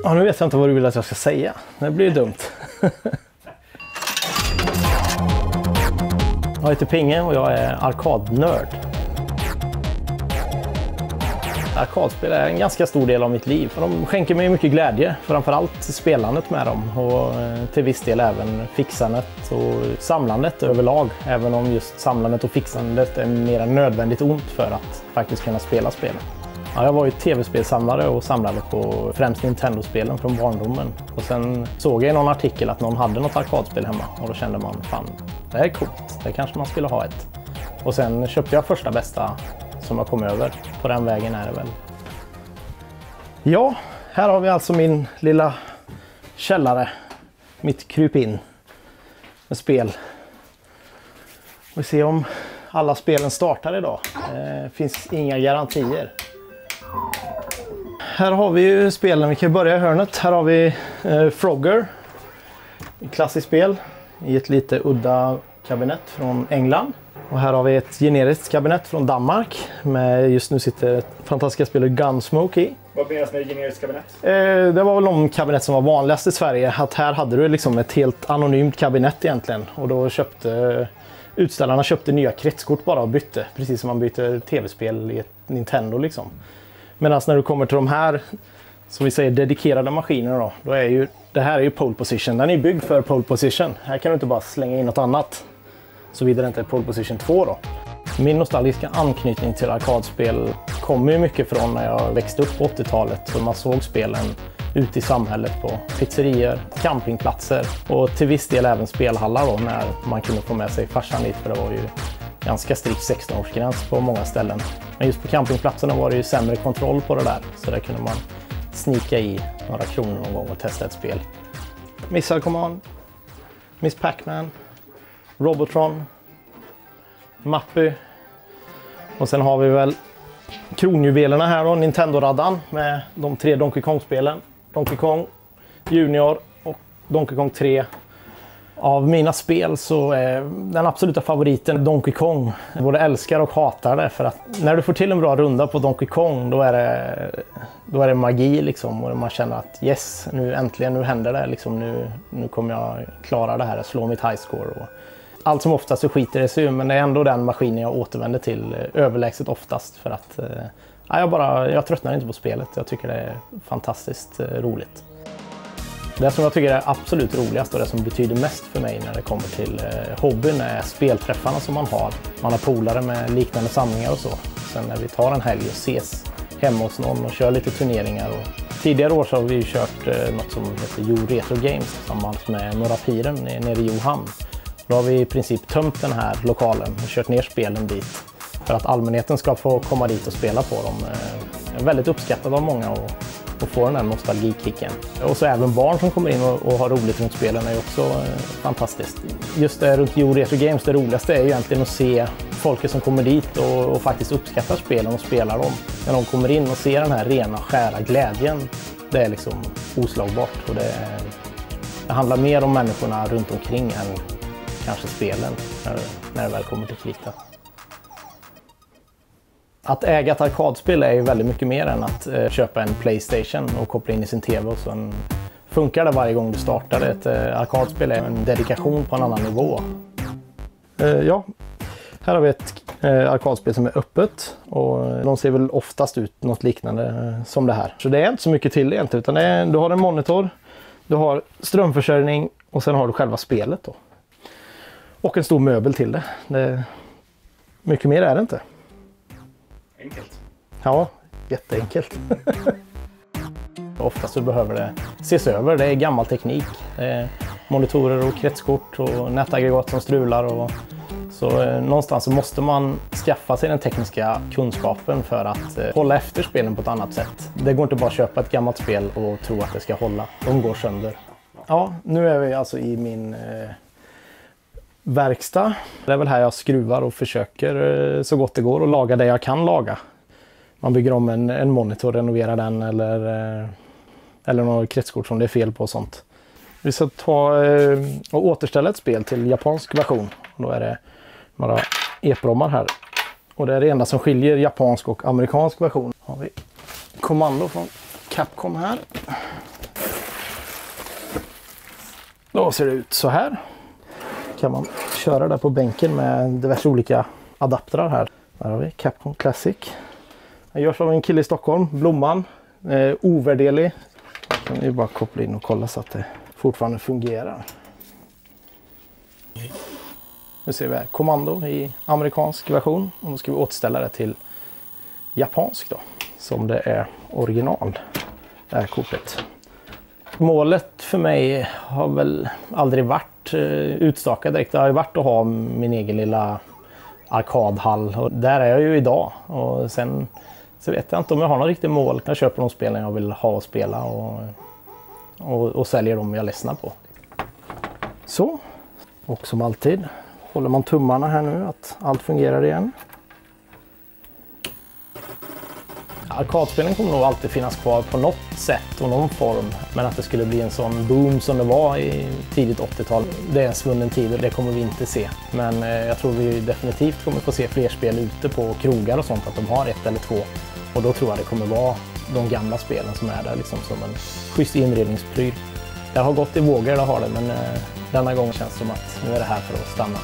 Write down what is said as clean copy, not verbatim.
Ja, nu vet jag inte vad du vill att jag ska säga. Det blir ju dumt. Jag heter Pinge och jag är arkadnörd. Arkadspel är en ganska stor del av mitt liv. De skänker mig mycket glädje, framförallt spelandet med dem och till viss del även fixandet och samlandet överlag. Även om just samlandet och fixandet är mer nödvändigt ont för att faktiskt kunna spela spel. Ja, jag var ju tv-spelsamlare och samlade på främst Nintendo-spelen från barndomen. Och sen såg jag i någon artikel att någon hade något arkadspel hemma och då kände man, fan, det här är coolt, det kanske man skulle ha ett. Och sen köpte jag första bästa som jag kom över. På den vägen är det väl. Ja, här har vi alltså min lilla källare. Mitt krypin med spel. Vi ser om alla spelen startar idag. Det finns inga garantier. Här har vi ju spelen, vi kan börja i hörnet. Här har vi Frogger. Ett klassiskt spel i ett lite udda kabinett från England. Och här har vi ett generiskt kabinett från Danmark med just nu sitter ett fantastiska spelet Gunsmoke i. Vad menas med generiskt kabinett? Det var väl de kabinett som var vanligast i Sverige. Att här hade du liksom ett helt anonymt kabinett egentligen. Och då köpte utställarna nya kretskort bara och bytte. Precis som man byter tv-spel i ett Nintendo liksom. Medan när du kommer till de här, som vi säger, dedikerade maskiner då är ju, det här är ju pole position. Den är byggd för pole position. Här kan du inte bara slänga in något annat. Såvida det inte är pole position 2 då. Min nostalgiska anknytning till arkadspel kommer ju mycket från när jag växte upp på 80-talet. Så man såg spelen ute i samhället på pizzerior, campingplatser och till viss del även spelhallar då, när man kunde få med sig farsan dit, för det var ju ganska strikt 16-årsgräns på många ställen. Men just på campingplatserna var det ju sämre kontroll på det där, så där kunde man snika i några kronor någon gång och testa ett spel. Missile Command, Miss Pac-Man, Robotron, Mappy och sen har vi väl kronjuvelerna här då, Nintendo-raddan med de 3 Donkey Kong-spelen. Donkey Kong Junior och Donkey Kong 3. Av mina spel så är den absoluta favoriten Donkey Kong. Jag både älskar och hatar det, för att när du får till en bra runda på Donkey Kong då är det magi liksom, och man känner att yes, nu äntligen, nu händer det liksom, nu kommer jag klara det här, slå mitt high score. Och allt som oftast så skiter det sig, men det är ändå den maskinen jag återvänder till överlägset oftast, för att jag tröttnar inte på spelet. Jag tycker det är fantastiskt roligt. Det som jag tycker är absolut roligast och det som betyder mest för mig när det kommer till hobbyn är spelträffarna som man har. Man har polare med liknande samlingar och så. Sen när vi tar en helg och ses hemma hos någon och kör lite turneringar. Och tidigare år så har vi kört något som heter Jo Retro Games tillsammans med Norra Piren nere i Johamn. Då har vi i princip tömt den här lokalen och kört ner spelen dit för att allmänheten ska få komma dit och spela på dem. Det är väldigt uppskattat av många och få den här nostalgikicken. Och så även barn som kommer in och har roligt runt spelen är också fantastiskt. Just det runt Jo Retro Games, det roligaste är egentligen att se folket som kommer dit och faktiskt uppskattar spelen och spelar dem. När de kommer in och ser den här rena, skära glädjen, det är liksom oslagbart. Och det handlar mer om människorna runt omkring än kanske spelen när det väl kommer till krita. Att äga ett arkadspel är ju väldigt mycket mer än att köpa en PlayStation och koppla in i sin TV och sen funkar det varje gång du startar. Ett arkadspel är en dedikation på en annan nivå. Ja, här har vi ett arkadspel som är öppet och de ser väl oftast ut något liknande som det här. Så det är inte så mycket till egentligen, utan du har en monitor, du har strömförsörjning och sen har du själva spelet då. Och en stor möbel till det. Mycket mer är det inte. Enkelt. Ja, jätteenkelt. Oftast så behöver det ses över. Det är gammal teknik. Det är monitorer och kretskort och nätaggregat som strular. Så någonstans så måste man skaffa sig den tekniska kunskapen för att hålla efter spelen på ett annat sätt. Det går inte bara att köpa ett gammalt spel och tro att det ska hålla. De går sönder. Ja, nu är vi alltså i min verkstad. Det är väl här jag skruvar och försöker så gott det går och laga det jag kan laga. Man bygger om en monitor, renoverar den eller något kretskort som det är fel på och sånt. Vi ska ta och återställa ett spel till japansk version. Då är det några EPROMar här Och det är det enda som skiljer japansk och amerikansk version. Har vi kommando från Capcom här. Då ser det ut så här. Kan man köra där på bänken med diverse olika adaptrar här. Där har vi Capcom Classic. Den görs av en kille i Stockholm, Blomman. Ovärderlig. Kan vi bara koppla in och kolla så att det fortfarande fungerar. Nu ser vi här kommando i amerikansk version. Och nu ska vi återställa det till japansk då. Som det är original. Det här kortet. Målet för mig har väl aldrig varit utstakat direkt. Det har ju varit att ha min egen lilla arkadhall. Och där är jag ju idag. Och sen så vet jag inte om jag har något riktigt mål. Jag köper de spelen jag vill ha och spela och säljer dem jag ledsnar på. Så. Och som alltid håller man tummarna här nu att allt fungerar igen. Arkadspelen kommer nog alltid finnas kvar på något sätt och någon form. Men att det skulle bli en sån boom som det var i tidigt 80-tal. Det är en svunnen tid och det kommer vi inte se. Men jag tror vi definitivt kommer få se fler spel ute på krogar och sånt. Att de har ett eller två. Och då tror jag det kommer vara de gamla spelen som är där liksom som en schysst inredningspryl. Jag har gått i vågor, det har det. Men denna gång känns det som att nu är det här för att stanna.